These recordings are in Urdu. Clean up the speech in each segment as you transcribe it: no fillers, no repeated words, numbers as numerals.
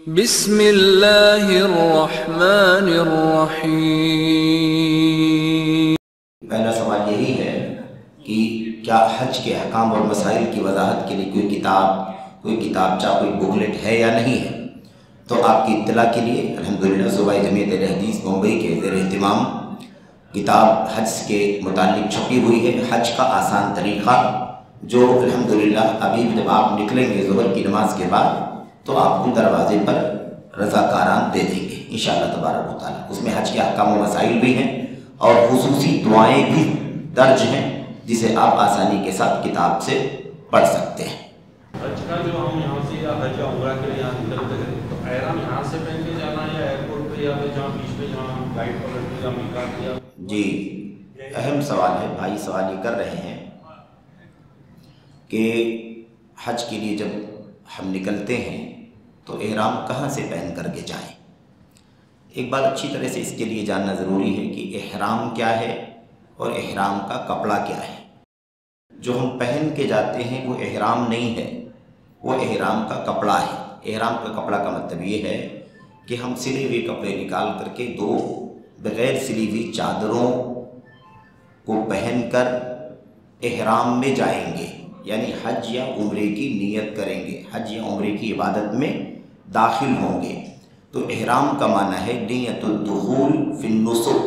بسم اللہ الرحمن الرحیم۔ پہلا سوال یہی ہے کہ کیا حج کے احکام اور مسائل کی وضاحت کے لیے کوئی کتابچہ کوئی بکلیٹ ہے یا نہیں ہے؟ تو آپ کی اطلاع کے لیے الحمدللہ صوبائی جمعیت اہل حدیث ممبئی کے زیر اہتمام کتاب حج کے متعلق چھپی ہوئی ہے، حج کا آسان طریقہ، جو الحمدللہ ابھی جب آپ نکلیں گے ظہر کی نماز کے بعد تو آپ کو دروازے پر رضاکاران دے دیں گے انشاءاللہ تبارک و تعالیٰ۔ اس میں حج کے احکام و مسائل بھی ہیں اور خصوصی دعائیں بھی درج ہیں جسے آپ آسانی کے ساتھ کتاب سے پڑھ سکتے ہیں۔ حج کا جو ہم یہاں سے یا حج یا عمرہ کے لیے یہاں نکلتے ہیں تو احرام یہاں سے پہن کے جانا ہے یا ایئرپورٹ پہ یا جہاں بیچ میں جہاں فلائٹ پکڑتے یا میقات یا؟ جی اہم سوال ہے، بھائی سوال یہ کر رہے ہیں کہ حج کے لیے جب ہم نکلتے ہیں تو احرام کہاں سے پہن کر کے جائیں؟ ایک بات اچھی طرح سے اس کے لیے جاننا ضروری ہے کہ احرام کیا ہے اور احرام کا کپڑا کیا ہے۔ جو ہم پہن کے جاتے ہیں وہ احرام نہیں ہے، وہ احرام کا کپڑا ہے۔ احرام کا کپڑا کا مطلب یہ ہے کہ ہم سلے ہوئے کپڑے نکال کر کے دو بغیر سلی ہوئی چادروں کو پہن کر احرام میں جائیں گے، یعنی حج یا عمرے کی نیت کریں گے، حج یا عمرے کی عبادت میں داخل ہوں گے۔ تو احرام کا معنی ہے نیت الدخول فی النسک،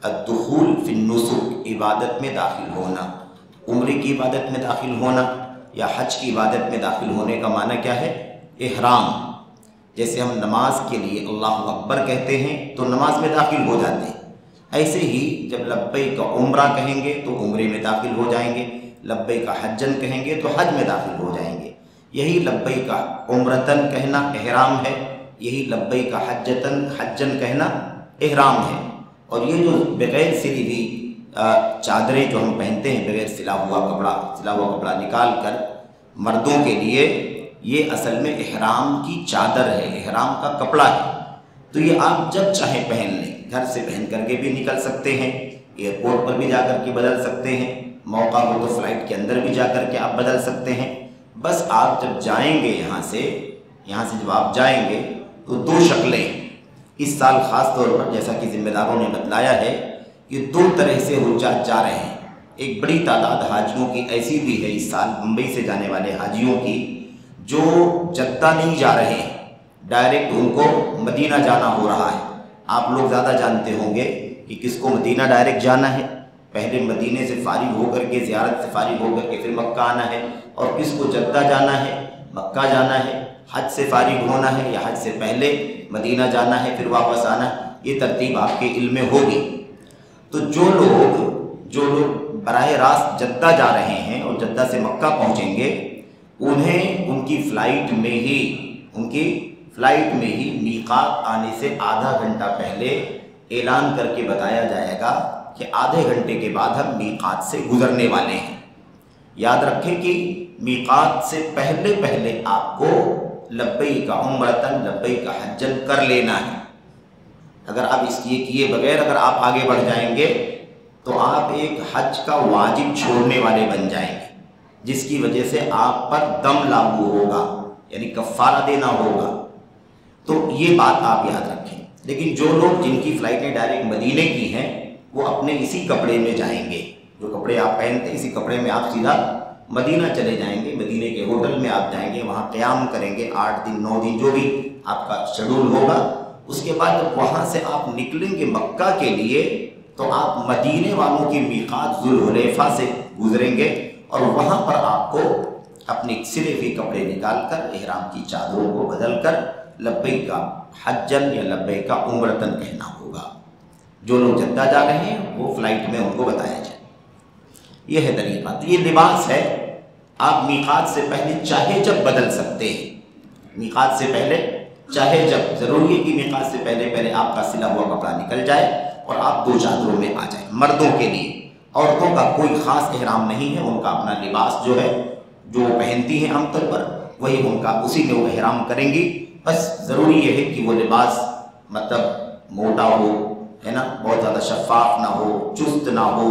الدخول فی النسک، عبادت میں داخل ہونا۔ عمرے کی عبادت میں داخل ہونا یا حج کی عبادت میں داخل ہونے کا معنی کیا ہے؟ احرام۔ جیسے ہم نماز کے لیے اللہ اکبر کہتے ہیں تو نماز میں داخل ہو جاتے ہیں، ایسے ہی جب لبیک عمرہ کہیں گے تو عمرے میں داخل ہو جائیں گے، لبیک حجن کہیں گے تو حج میں داخل ہو جائیں گے۔ یہی لبیک عمرتن کہنا احرام ہے، یہی لبیک حجن کہنا احرام ہے۔ اور یہ جو بغیر سلی ہوئی چادریں جو ہم پہنتے ہیں، بغیر سلا ہوا کپڑا نکال کر مردوں کے لیے، یہ اصل میں احرام کی چادر ہے، احرام کا کپڑا ہے۔ تو یہ آپ جب چاہیں پہن لیں، گھر سے پہن کر کے بھی نکل سکتے ہیں، ایئرپورٹ پر بھی جا کر کے بدل سکتے ہیں، موقع ہو تو فلائٹ کے اندر بھی جا کر کے آپ بدل سکتے ہیں۔ بس آپ جب جائیں گے یہاں سے جب آپ جائیں گے تو دو شکلیں اس سال خاص طور پر جیسا کہ ذمہ داروں نے بتلایا ہے کہ دو طرح سے حجاج جا رہے ہیں۔ ایک بڑی تعداد حاجیوں کی ایسی بھی ہے اس سال ممبئی سے جانے والے حاجیوں کی جو جدہ نہیں جا رہے ہیں، ڈائریکٹ ان کو مدینہ جانا ہو رہا ہے۔ آپ لوگ زیادہ جانتے ہوں گے کہ کس کو مدینہ ڈائریکٹ جانا ہے، پہلے مدینے سے فارغ ہو کر کے، زیارت سے فارغ ہو کر کے پھر مکہ آنا ہے، اور کس کو جدہ جانا ہے، مکہ جانا ہے، حج سے فارغ ہونا ہے یا حج سے پہلے مدینہ جانا ہے پھر واپس آنا ہے۔ یہ ترتیب آپ کے علم میں ہوگی۔ تو جو لوگ براہ راست جدہ جا رہے ہیں اور جدہ سے مکہ پہنچیں گے، انہیں ان کی فلائٹ میں ہی میقات آنے سے آدھا گھنٹہ پہلے اعلان کر کے بتایا جائے گا کہ آدھے گھنٹے کے بعد ہم میقات سے گزرنے والے ہیں۔ یاد رکھیں کہ میقات سے پہلے آپ کو لبیک عمرتن لبیک حجن کر لینا ہے۔ اگر آپ اس کیے بغیر اگر آپ آگے بڑھ جائیں گے تو آپ ایک حج کا واجب چھوڑنے والے بن جائیں گے، جس کی وجہ سے آپ پر دم لاگو ہوگا، یعنی کفارہ دینا ہوگا۔ تو یہ بات آپ یاد رکھیں۔ لیکن جو لوگ جن کی فلائٹیں ڈائریکٹ مدینے کی ہیں وہ اپنے اسی کپڑے میں جائیں گے، جو کپڑے آپ پہنتے ہیں اسی کپڑے میں آپ سیدھا مدینہ چلے جائیں گے، مدینے کے ہوٹل میں آپ جائیں گے، وہاں قیام کریں گے 8 دن 9 دن جو بھی آپ کا شیڈول ہوگا۔ اس کے بعد جب وہاں سے آپ نکلیں گے مکہ کے لیے تو آپ مدینے والوں کی میقات ذوالحلیفہ سے گزریں گے، اور وہاں پر آپ کو اپنے سلے ہوئے کپڑے نکال کر احرام کی چادروں کو بدل کر لبیک حجن یا لبیک عمرتن کہنا ہوگا۔ جو لوگ جدہ جا رہے ہیں وہ فلائٹ میں ان کو بتایا جائے۔ یہ ہے طریقہ۔ تو یہ لباس ہے، آپ میقات سے پہلے چاہے جب بدل سکتے ہیں، میقات سے پہلے چاہے جب، ضروری ہے کہ میقات سے پہلے آپ کا سلا ہوا کپڑا نکل جائے اور آپ دو چادروں میں آ جائیں۔ مردوں کے لیے، عورتوں کا کوئی خاص احرام نہیں ہے، ان کا اپنا لباس جو ہے جو پہنتی ہیں عام طور پر وہی ان کا، اسی میں وہ احرام کریں گی۔ بس ضروری یہ ہے کہ وہ لباس مطلب موٹا ہو، ہے نا، بہت زیادہ شفاف نہ ہو، چست نہ ہو،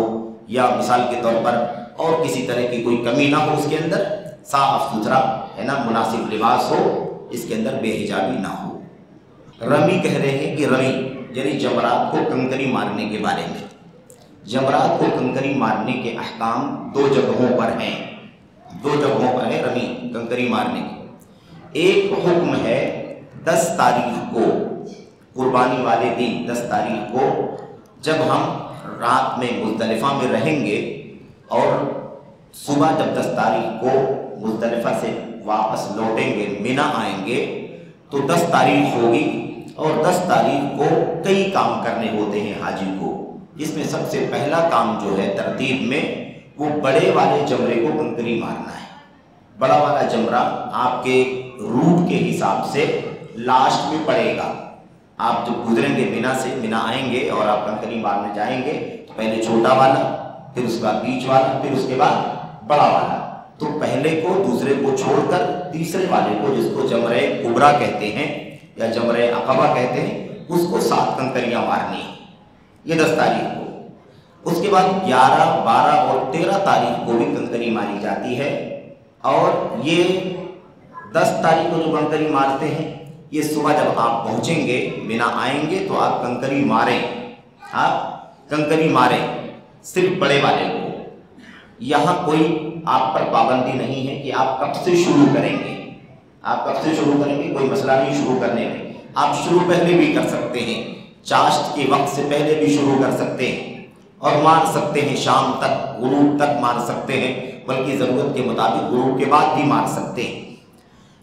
یا مثال کے طور پر اور کسی طرح کی کوئی کمی نہ ہو، اس کے اندر صاف ستھرا، ہے نا، مناسب لباس ہو، اس کے اندر بے حجابی نہ ہو۔ رمی کہہ رہے ہیں کہ رمی یعنی جمرات کو کنکری مارنے کے بارے میں۔ جمرات کو کنکری مارنے کے احکام 2 جگہوں پر ہیں، 2 جگہوں پر ہے رمی کنکری مارنے کی۔ ایک حکم ہے 10 تاریخ کو، قربانی والے دن 10 تاریخ کو جب ہم رات میں مزدلفہ میں رہیں گے اور صبح جب 10 تاریخ کو مزدلفہ سے واپس لوٹیں گے، منی آئیں گے، تو 10 تاریخ ہوگی اور 10 تاریخ کو کئی کام کرنے ہوتے ہیں حاجی کو، جس میں سب سے پہلا کام جو ہے ترتیب میں وہ بڑے والے جمرے کو کنکری مارنا ہے۔ بڑا والا جمرہ آپ کے روٹ کے حساب سے لاسٹ میں پڑے گا۔ آپ جب گزریں گے منی سے، منی آئیں گے اور آپ کنکری مارنے جائیں گے تو پہلے چھوٹا والا، پھر اس کے بعد بیچ والا، پھر اس کے بعد بڑا والا۔ تو پہلے کو دوسرے کو چھوڑ کر تیسرے والے کو، جس کو جمرہ کبریٰ کہتے ہیں یا جمرہ عقبہ کہتے ہیں، اس کو 7 کنکریاں مارنی ہیں، یہ 10 تاریخ کو۔ اس کے بعد 11، 12 اور 13 تاریخ کو بھی کنکری ماری جاتی ہے، اور یہ 10 تاریخ کو جو کنکری مارتے ہیں یہ صبح جب آپ پہنچیں گے، منی آئیں گے تو آپ کنکری ماریں، آپ کنکری ماریں صرف بڑے والے کو۔ یہاں کوئی آپ پر پابندی نہیں ہے کہ آپ کب سے شروع کریں گے، آپ کب سے شروع کریں گے، کوئی مسئلہ نہیں شروع کرنے میں۔ آپ شروع پہلے بھی کر سکتے ہیں، چاشت کے وقت سے پہلے بھی شروع کر سکتے ہیں اور مار سکتے ہیں، شام تک، غروب تک مار سکتے ہیں، بلکہ ضرورت کے مطابق غروب کے بعد بھی مار سکتے ہیں۔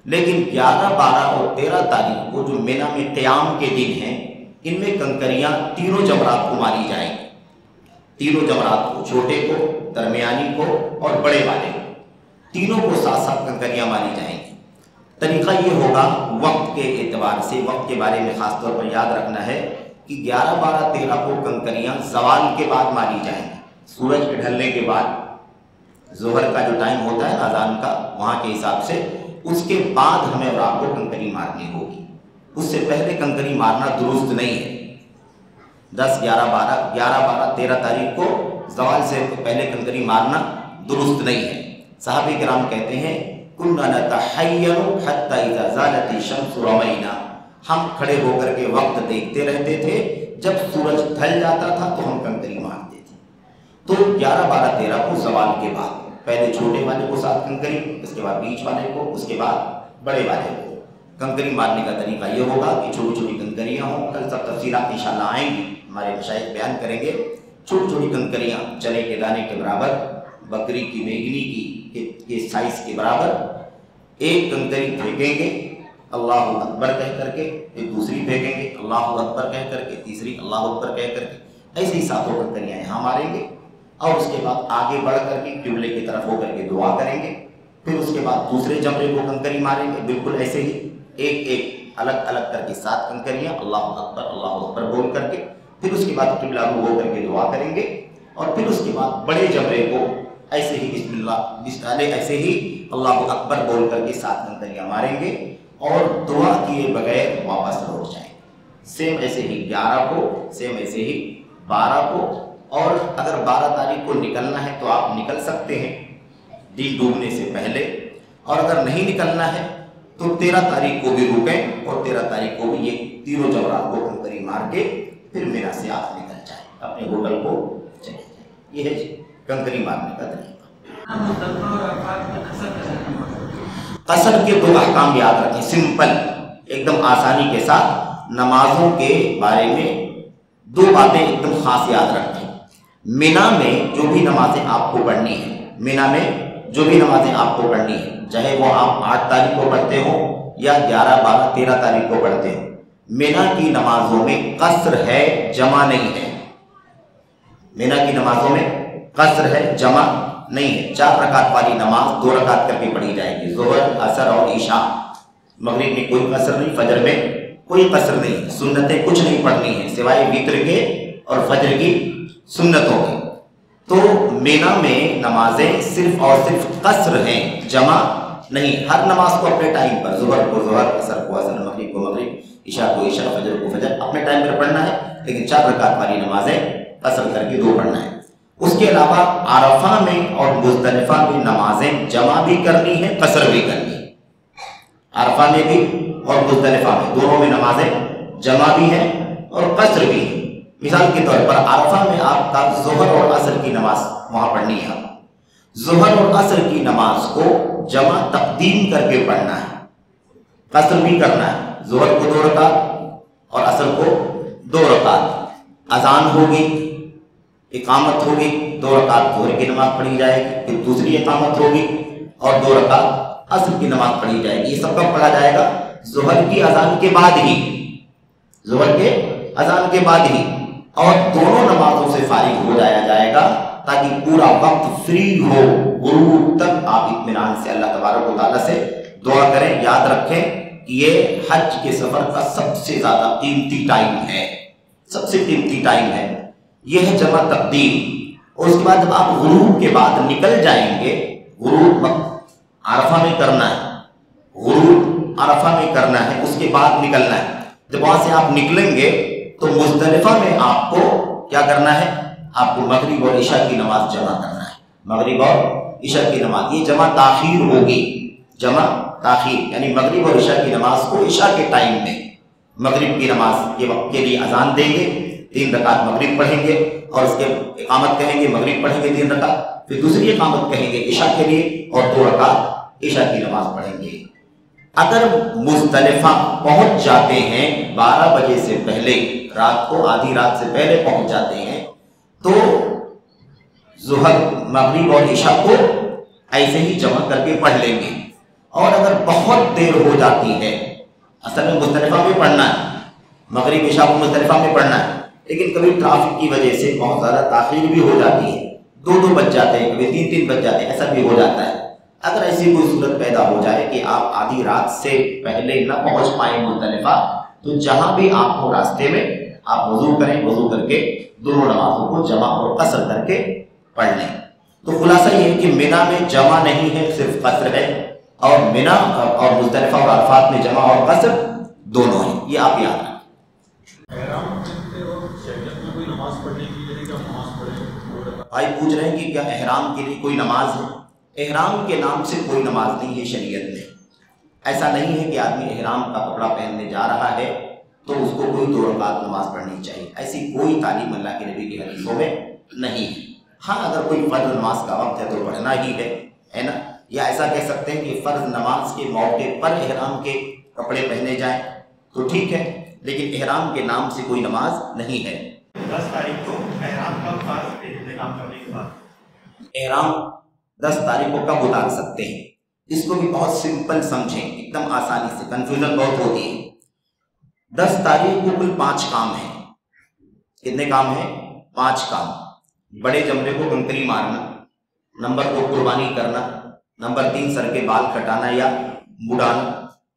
لیکن 11، 12 اور 13 تاریخ کو جو منی میں قیام کے دن ہیں، ان میں کنکریاں تینوں جمرات کو ماری جائیں گی، تینوں جمرات کو، چھوٹے کو، درمیانی کو اور بڑے والے کو، تینوں کو 7 کنکریاں ماری جائیں گی۔ طریقہ یہ ہوگا وقت کے اعتبار سے، وقت کے بارے میں خاص طور پر یاد رکھنا ہے کہ 11، 12، 13 کو کنکریاں زوال کے بعد ماری جائیں گی، سورج کے ڈھلنے کے بعد، ظہر کا جو ٹائم ہوتا ہے اذان کا وہاں کے حساب سے، اس کے بعد ہمیں اور آپ کو کنکری مارنی ہوگی۔ اس سے پہلے کنکری مارنا درست نہیں ہے۔ 10، 11، 12، 13 تاریخ کو زوال سے پہلے کنکری مارنا درست نہیں ہے۔ صحابہ کرام کہتے ہیں کُنَّا نَتَحَيَّرُ حَتَّى إِذَا زَالَتِ الشَّمْسُ رَمَيْنَا، ہم کھڑے ہو کر کے وقت دیکھتے رہتے تھے، جب سورج ڈھل جاتا تھا تو ہم کنکری مارتے تھے۔ تو 11، 12، 13 کو زوال کے بعد پہلے چھوٹے والے کو 7 کنکری، اس کے بعد بیچ والے کو، اس کے بعد بڑے والے کو۔ کنکری مارنے کا طریقہ یہ ہوگا کہ چھوٹی چھوٹی کنکریاں ہوں، کل سب تفصیلات انشاءاللہ آئیں گی، ہمارے مشائخ بیان کریں گے۔ چھوٹی چھوٹی کنکریاں چنے کے دانے کے برابر، بکری کی میگنی کی سائز کے برابر، ایک کنکری پھینکیں گے اللہ اکبر کہہ کر کے، پھر دوسری پھینکیں گے اللہ اکبر کہہ کر کے، تیسری اللہ اکبر کہہ کر کے، ایسے ہی 7 کنکریاں یہاں ماریں گے، اور اس کے بعد آگے بڑھ کر کے قبلے کی طرف ہو کر کے دعا کریں گے۔ پھر اس کے بعد دوسرے جمرے کو کنکری ماریں گے، بالکل ایسے ہی ایک ایک الگ الگ کر کے 7 کنکریاں اللہ اکبر بول کر کے، پھر اس کے بعد قبلہ رو ہو کر کے دعا کریں گے، اور پھر اس کے بعد بڑے جمرے کو ایسے ہی بسم اللہ ایسے ہی اللہ اکبر بول کر کے 7 کنکریاں ماریں گے اور دعا کیے بغیر واپس لوٹ جائیں گے۔ سیم ایسے ہی 11 کو، سیم ایسے ہی 12 کو، اور اگر 12 تاریخ کو نکلنا ہے تو آپ نکل سکتے ہیں دن ڈوبنے سے پہلے، اور اگر نہیں نکلنا ہے تو 13 تاریخ کو بھی رکیں اور 13 تاریخ کو بھی یہ تینوں جمرات کو کنکری مار کے پھر منی سے آپ نکل جائیں، اپنے ہوٹل کو چلے جائیں۔ یہ ہے کنکری مارنے کا طریقہ۔ قصر کے 2 احکام یاد رکھیں، سمپل، ایک دم آسانی کے ساتھ۔ نمازوں کے بارے میں 2 باتیں ایک دم خاص یاد رکھیں۔ منی میں جو بھی نمازیں آپ کو پڑھنی ہیں، منی میں جو بھی نمازیں آپ کو پڑھنی ہیں، چاہے وہ آپ 8 تاریخ کو پڑھتے ہو یا 11، 12، 13 تاریخ کو پڑھتے ہو، منی کی نمازوں میں قصر ہے، جمع نہیں ہے۔ منی کی نمازوں میں قصر ہے، جمع نہیں ہے۔ 4 رکعت والی نماز 2 رکعت کر کے پڑھی جائے گی، ظہر، عصر اور عشاء۔ مغرب میں کوئی قصر نہیں، فجر میں کوئی قصر نہیں، سنتیں کچھ نہیں پڑھنی ہیں سوائے وتر کے اور فجر کی سنتوں کی۔ تو منی میں نمازیں صرف اور صرف قصر ہیں، جمع نہیں۔ ہر نماز کو اپنے ٹائم پر، ظہر کو ظہر، عصر کو عصر، مغرب کو مغرب، عشاء کو عشاء، فجر کو فجر، اپنے ٹائم پر پڑھنا ہے، لیکن 4 رکعت والی نمازیں قصر کر کے 2 پڑھنا ہے۔ اس کے علاوہ عرفہ میں اور مزدلفہ میں نمازیں جمع بھی کرنی ہے، قصر بھی کرنی ہے۔ عرفہ میں بھی اور مزدلفہ میں، دونوں میں نمازیں جمع بھی ہیں اور قصر بھی ہے۔ مثال کے طور پر عرفہ میں آپ کا ظہر اور عصر کی نماز وہاں پڑھنی ہے، ظہر اور عصر کی نماز کو جمع تقدیم کر کے پڑھنا ہے، قصر بھی کرنا ہے، ظہر کو 2 رکعت اور عصر کو 2 رکعت، اذان ہوگی، اقامت ہوگی، 2 رکعت ظہر کی نماز پڑھی جائے گی، پھر دوسری اقامت ہوگی اور 2 رکعت عصر کی نماز پڑھی جائے گی۔ یہ سب کب پڑھا جائے گا؟ ظہر کی اذان کے بعد ہی، ظہر کے اذان کے بعد ہی، اور دونوں نمازوں سے فارغ ہو جایا جائے گا تاکہ پورا وقت فری ہو، غروب تک آپ اطمینان سے اللہ تبارک و تعالیٰ سے دعا کریں۔ یاد رکھیں کہ یہ حج کے سفر کا سب سے زیادہ قیمتی ٹائم ہے، سب سے قیمتی ٹائم ہے، یہ ہے جمع تقدیم۔ اور اس کے بعد جب آپ غروب کے بعد نکل جائیں گے، غروب عرفہ میں کرنا ہے، غروب عرفہ میں کرنا ہے، اس کے بعد نکلنا ہے۔ جب وہاں سے آپ نکلیں گے تو مزدلفہ میں آپ کو کیا کرنا ہے؟ آپ کو مغرب اور عشاء کی نماز جمع کرنا ہے، مغرب اور عشاء کی نماز۔ یہ جمع تاخیر ہوگی، جمع تاخیر یعنی مغرب اور عشاء کی نماز کو عشاء کے ٹائم میں، مغرب کی نماز کے وقت کے لیے اذان دیں گے، 3 رکعت مغرب پڑھیں گے اور اس کے اقامت کہیں گے، مغرب پڑھیں گے 3 رکعت، پھر دوسری اقامت کہیں گے عشاء کے لیے اور 2 رکعت عشاء کی نماز پڑھیں گے۔ اگر مزدلفہ پہنچ جاتے ہیں 12 بجے سے پہلے، رات کو آدھی رات سے پہلے پہنچ جاتے ہیں، تو ظہر مغرب اور عشاء کو ایسے ہی جمع کر کے پڑھ لیں گے۔ اور اگر بہت دیر ہو جاتی ہے، اصل میں مزدلفہ میں پڑھنا ہے، مغرب عشاء کو مزدلفہ میں پڑھنا ہے، لیکن کبھی ٹرافک کی وجہ سے بہت زیادہ تاخیر بھی ہو جاتی ہے، 2 بج جاتے ہیں، کبھی 3 بج جاتے ہیں، ایسا بھی ہو جاتا ہے۔ اگر ایسی کوئی صورت پیدا ہو جائے کہ آپ آدھی رات سے پہلے نہ پہنچ پائیں مزدلفہ، تو جہاں بھی آپ کو راستے میں آپ وضو کریں، وضو کر کے دونوں نمازوں کو جمع اور قصر کر کے پڑھ لیں۔ تو خلاصہ یہ ہے کہ منی میں جمع نہیں ہے، صرف قصر ہے، اور منی اور مزدلفہ اور عرفات میں جمع اور قصر دونوں ہیں، یہ آپ یاد رکھیں۔ احرام اور شریعت میں کوئی نماز پڑھنے کے لیے کیا نماز پڑھے؟ بھائی پوچھ رہے ہیں کہ کیا احرام کے لیے کوئی نماز ہے؟ احرام کے نام سے کوئی نماز نہیں ہے شریعت میں۔ ایسا نہیں ہے کہ آدمی احرام کا کپڑا پہننے جا رہا ہے تو اس کو کوئی 2 رکعت نماز پڑھنی چاہیے، ایسی کوئی تعلیم اللہ کے نبی کی حدیثوں میں نہیں ہے۔ ہاں اگر کوئی فرض نماز کا وقت ہے تو پڑھنا ہی ہے نا، یا ایسا کہہ سکتے ہیں کہ فرض نماز کے موقع پر احرام کے کپڑے پہنے جائیں تو ٹھیک ہے، لیکن احرام کے نام سے کوئی نماز نہیں ہے۔ 10 تاریخ کو احرام کا فرض انتظام کرنے کے بعد احرام 10 تاریخ کو کب اتار سکتے ہیں؟ اس کو بھی بہت سمپل سمجھیں، ایک دم آسانی سے، کنفیوژن بہت ہوتی ہے۔ 10 تاریخ کو کل 5 کام ہیں۔ کتنے کام ہیں؟ 5 کام۔ بڑے جمرے کو کنکری مارنا، نمبر 2 قربانی کرنا، نمبر 3 سر کے بال کٹانا یا مڈانا،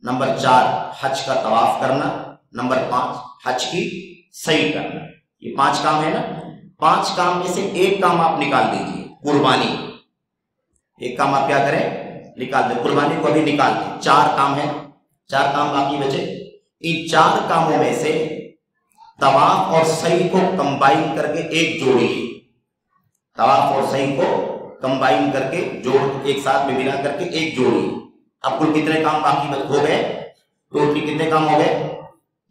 نمبر 4 حج کا طواف کرنا، نمبر 5 حج کی سعی کرنا۔ یہ 5 کام ہے نا۔ 5 کام میں سے ایک کام آپ نکال دیجیے، قربانی۔ ایک کام آپ کیا کریں؟ نکال دیں، قربانی کو ابھی نکال دیں۔ 4 کام ہیں، 4 کام باقی بچے۔ ان 4 کاموں میں سے طواف اور سعی کو کمبائن کر کے ایک جوڑیے، طواف اور سعی کو کمبائن کر کے جوڑ، ایک ساتھ میں ملا کر کے ایک جوڑیے۔ اب کل کتنے کام باقی ہو گئے؟ ٹوٹلی کتنے کام ہو گئے؟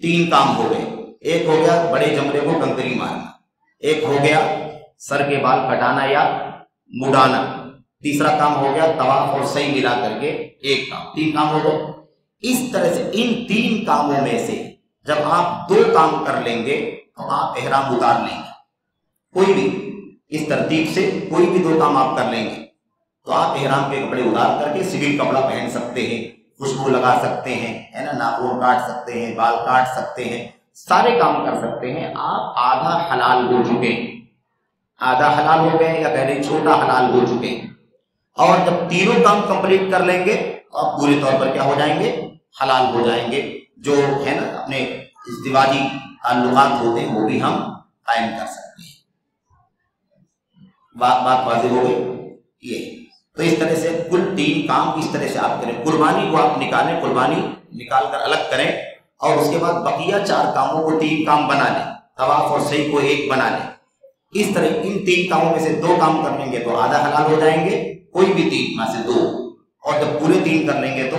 3 کام ہو گئے۔ ایک ہو گیا بڑے جمرے کو کنکری مارنا، ایک ہو گیا سر کے بال کٹانا یا مڈانا، تیسرا کام ہو گیا طواف اور سعی ملا کر کے ایک کام۔ 3 کام ہو گئے۔ اس طرح سے ان 3 کاموں میں سے جب آپ 2 کام کر لیں گے تو آپ احرام اتار لیں گے۔ کوئی بھی اس ترتیب سے کوئی بھی 2 کام آپ کر لیں گے تو آپ احرام کے کپڑے اتار کر کے سول کپڑا پہن سکتے ہیں، خوشبو لگا سکتے ہیں، ہے نا، ناخن کاٹ سکتے ہیں، بال کاٹ سکتے ہیں، سارے کام کر سکتے ہیں۔ آپ آدھا حلال ہو چکے ہیں، آدھا حلال ہو گئے یا پہلے چھوٹا حلال ہو چکے ہیں۔ اور جب تینوں کام کمپلیٹ کر لیں گے تو آپ پورے طور پر کیا ہو جائیں گے؟ حلال ہو جائیں گے۔ جو ہے نا اپنے ازدواجی تعلقات ہوتے ہیں وہ بھی ہم قائم کر سکتے ہیں۔ بات واضح ہو گئی؟ یہ تو اس طرح سے کل 3 کام اس طرح سے آپ کریں۔ قربانی کو آپ نکالیں، قربانی نکال کر الگ کریں، اور اس کے بعد بقیہ 4 کاموں کو 3 کام بنا لیں، طواف اور سعی کو 1 بنا لیں۔ اس طرح ان 3 کاموں میں سے 2 کام کر لیں گے تو آدھا حلال ہو جائیں گے، کوئی بھی 3 میں سے 2، اور جب پورے 3 کر لیں گے تو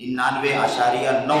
99.9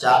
4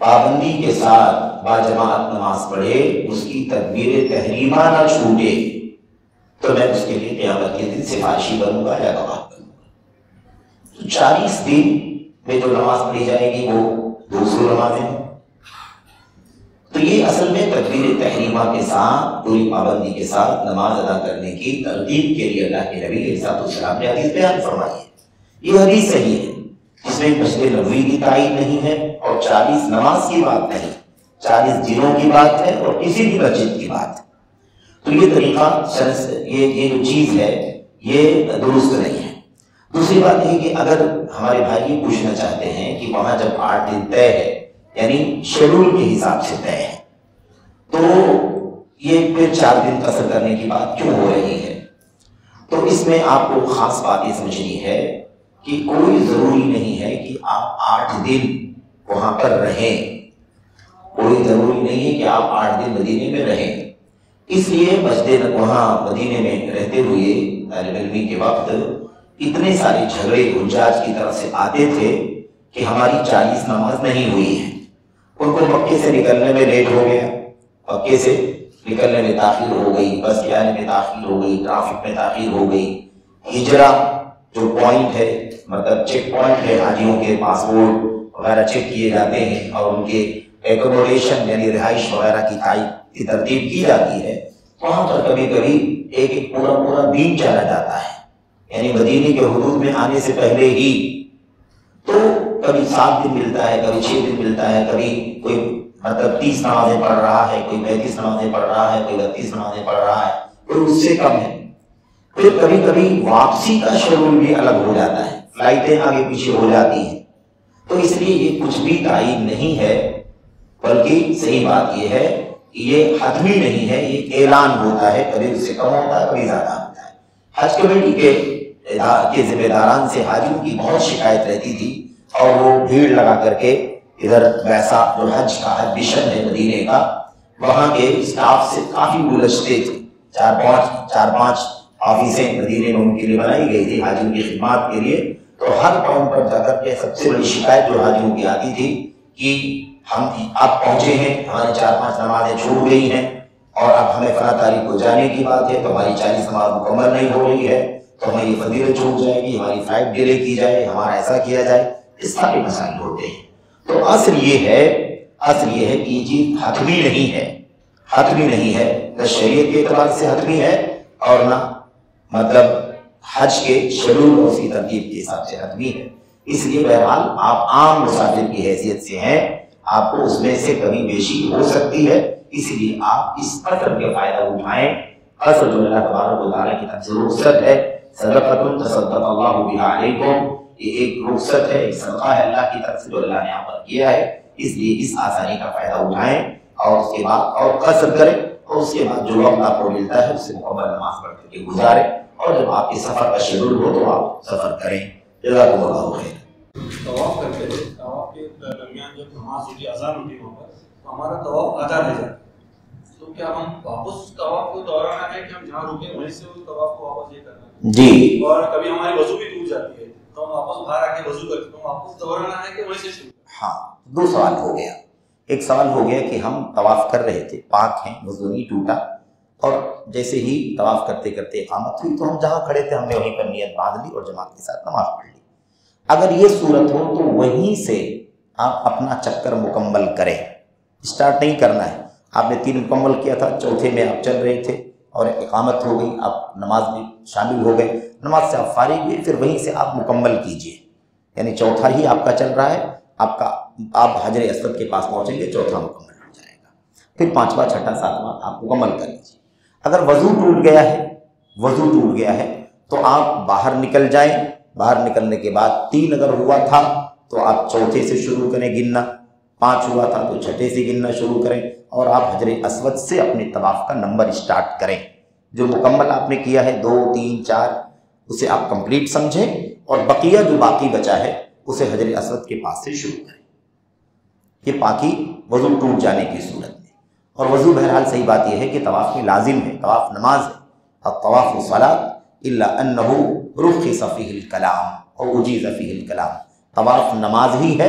پابندی کے ساتھ باجماعت نماز پڑھے، اس کی تکبیر تحریمہ نہ چھوٹے، تو میں اس کے لیے قیامت کے دن سفارشی بنوں گا یا گواہ بنوں گا۔ تو 40 دن میں جو نماز پڑھی جائے گی وہ 200 نمازیں ہیں۔ تو یہ اصل میں تکبیر تحریمہ کے ساتھ پوری پابندی کے ساتھ نماز ادا کرنے کی ترغیب کے لیے اللہ کے نبی علیہ السلام نے حدیث بیان فرمائی ہے۔ یہ حدیث صحیح ہے، اس میں مسجد نبوی کی تائید نہیں ہے اور 40 نماز کی بات نہیں، 40 دنوں کی بات ہے اور کسی بھی مسجد کی بات ہے۔ تو یہ طریقہ یہ جو چیز ہے یہ درست نہیں ہے۔ دوسری بات یہ کہ اگر ہمارے بھائی یہ پوچھنا چاہتے ہیں کہ وہاں جب 8 دن طے ہے، یعنی شیڈول کے حساب سے طے ہے، تو یہ پھر 4 دن قصر کرنے کی بات کیوں ہو رہی ہے؟ تو اس میں آپ کو خاص بات یہ سمجھنی ہے کہ کوئی ضروری نہیں ہے کہ آپ 8 دن وہاں پر رہیں، کوئی ضروری نہیں ہے کہ آپ 8 دن مدینے میں رہیں۔ اس لیے مسجد وہاں مدینے میں رہتے ہوئے طالب علمی کے وقت اتنے سارے جھگڑے حجاج کی طرف سے آتے تھے کہ ہماری 40 نماز نہیں ہوئی ہے، ان کو مکے سے نکلنے میں لیٹ ہو گیا، مکے سے نکلنے میں تاخیر ہو گئی، بس کے آنے میں تاخیر ہو گئی، ٹرافک میں تاخیر ہو گئی، ہجرہ جو پوائنٹ ہے مطلب چیک پوائنٹ ہے، حاجیوں کے پاسپورٹ وغیرہ چیک کیے جاتے ہیں اور ان کے ایکوموڈیشن یعنی رہائش وغیرہ کی ترتیب کی جاتی ہے، وہاں پر کبھی کبھی ایک پورا دن چلا جاتا ہے، یعنی مدینے کے حدود میں آنے سے پہلے ہی۔ تو کبھی 7 دن ملتا ہے، کبھی 6 دن ملتا ہے، کبھی کوئی مطلب 30 نمازیں پڑھ رہا ہے، کوئی 35 نمازیں پڑھ رہا ہے، کوئی 32 نمازیں پڑھ رہا ہے، کوئی اس سے کم ہے۔ پھر کبھی کبھی واپسی کا شیڈول بھی الگ ہو جاتا ہے، فلائٹیں آگے پیچھے ہو جاتی ہیں۔ تو اس لیے یہ کچھ بھی تعین نہیں ہے، بلکہ صحیح بات یہ ہے کہ یہ حتمی نہیں ہے، یہ اعلان ہوتا ہے، کبھی اس سے کم ہوتا ہے، کبھی زیادہ ہوتا ہے۔ حج کمیٹی کے ذمہ داران سے حاجیوں کی بہت شکایت رہتی تھی اور وہ بھیڑ لگا کر کے ادھر ویسا جو حج کا حج مشن ہے مدینے کا، وہاں کے اسٹاف سے کافی الجھتے تھے۔ 4-5 آفیسیں مدینے میں ان کے لیے بنائی گئی تھی حاجیوں کی خدمات کے لیے، تو ہر پوائنٹ پر جا کر کے سب سے بڑی شکایت جو حاجیوں کی آتی تھی کہ ہم اب پہنچے ہیں، ہماری 4-5 نمازیں چھوٹ گئی ہیں اور اب ہمیں فلاں تاریخ کو جانے کی بات ہے تو ہماری 40 نماز مکمل نہیں ہو رہی ہے، تو ہمیں یہ فضیلت چھوٹ جائے گی، ہماری فلائٹ ڈیلے کی جائے، ہمارا ایسا کیا جائے، اس سارے مسائل ہوتے ہیں۔ تو اصل یہ ہے کہ یہ چیز حتمی نہیں ہے، حتمی نہیں ہے، نہ شریعت کے اعتبار سے حتمی ہے اور نہ مطلب حج کے شیڈول اور اس کی ترتیب کے حساب سے حتمی ہے۔ اس لیے بہرحال آپ عام مسافر کی حیثیت سے ہیں، آپ کو اس میں سے کمی بیشی ہو سکتی ہے، اس لیے آپ اس قدر کا فائدہ اٹھائیں۔ قصر جو اللہ تبارک و تعالیٰ کی طرف سے رخصت ہے، صدقۃ تصدق اللہ بہا علیکم، یہ ایک رخصت ہے، ایک صدقہ ہے اللہ کی طرف سے جو اللہ نے آپ پر کیا ہے، اس لیے اس آسانی کا فائدہ اٹھائیں اور اس کے بعد اور قصر کریں، اور اس کے بعد جو وقت آپ کو ملتا ہے اس سے مکمل نماز پڑھ کر کے گزاریں، اور جب آپ کے سفر کا شیڈول ہو تو آپ سفر کریں۔ جزاکم اللہ خیر۔ طواف کرتے تھے، طواف کے درمیان جب نماز ہوتی ہے، اذان ہوتی ہے وہاں پر، تو ہمارا طواف آدھا رہ جاتا ہے، تو کیا ہم واپس طواف کو دہرانا ہے کہ ہم جہاں رکے وہیں سے اس طواف کو واپس یہ کرنا ہے؟ جی، اور کبھی ہماری وضو بھی ٹوٹ جاتی ہے تو ہم واپس باہر آ کے وضو کرتے ہیں، تو واپس دہرانا ہے کہ وہیں سے شروع؟ ہاں، 2 سوال ہو گیا۔ ایک سوال ہو گیا کہ ہم طواف کر رہے تھے، پاک ہیں، وضو نہیں ٹوٹا، اور جیسے ہی طواف کرتے کرتے اقامت ہوئی تو ہم جہاں کھڑے تھے ہم نے وہیں پر نیت باندھ لی اور جماعت کے ساتھ نماز پڑھ لی۔ اگر یہ صورت ہو تو وہیں سے آپ اپنا چکر مکمل کریں، اسٹارٹ نہیں کرنا ہے۔ آپ نے 3 مکمل کیا تھا، چوتھے میں آپ چل رہے تھے اور اقامت ہو گئی، آپ نماز میں شامل ہو گئے، نماز سے آپ فارغ ہوئے، پھر وہیں سے آپ مکمل کیجئے، یعنی چوتھا ہی آپ کا چل رہا ہے، آپ حجر اسود کے پاس پہنچیں گے، چوتھا مکمل ہو جائے گا، پھر 5واں 6واں 7واں آپ مکمل کر لیجیے۔ اگر وضو ٹوٹ گیا ہے تو آپ باہر نکل جائیں، باہر نکلنے کے بعد 3 اگر ہوا تھا تو آپ چوتھے سے شروع کریں گننا، 5 ہوا تھا تو چھٹے سے گننا شروع کریں، اور آپ حجر اسود سے اپنے طواف کا نمبر اسٹارٹ کریں۔ جو مکمل آپ نے کیا ہے 2 3 4 اسے آپ کمپلیٹ سمجھیں، اور بقیہ جو باقی بچا ہے اسے حجر اسود کے پاس سے شروع کریں۔ یہ پاکی وضو ٹوٹ جانے کی صورت میں، اور وضو بہرحال صحیح بات یہ ہے کہ طواف میں لازم ہے، طواف نماز ہے، الطواف صلاۃ الا انہ رخص فیہ الکلام اور اجیز فیہ الکلام، طواف نماز ہی ہے،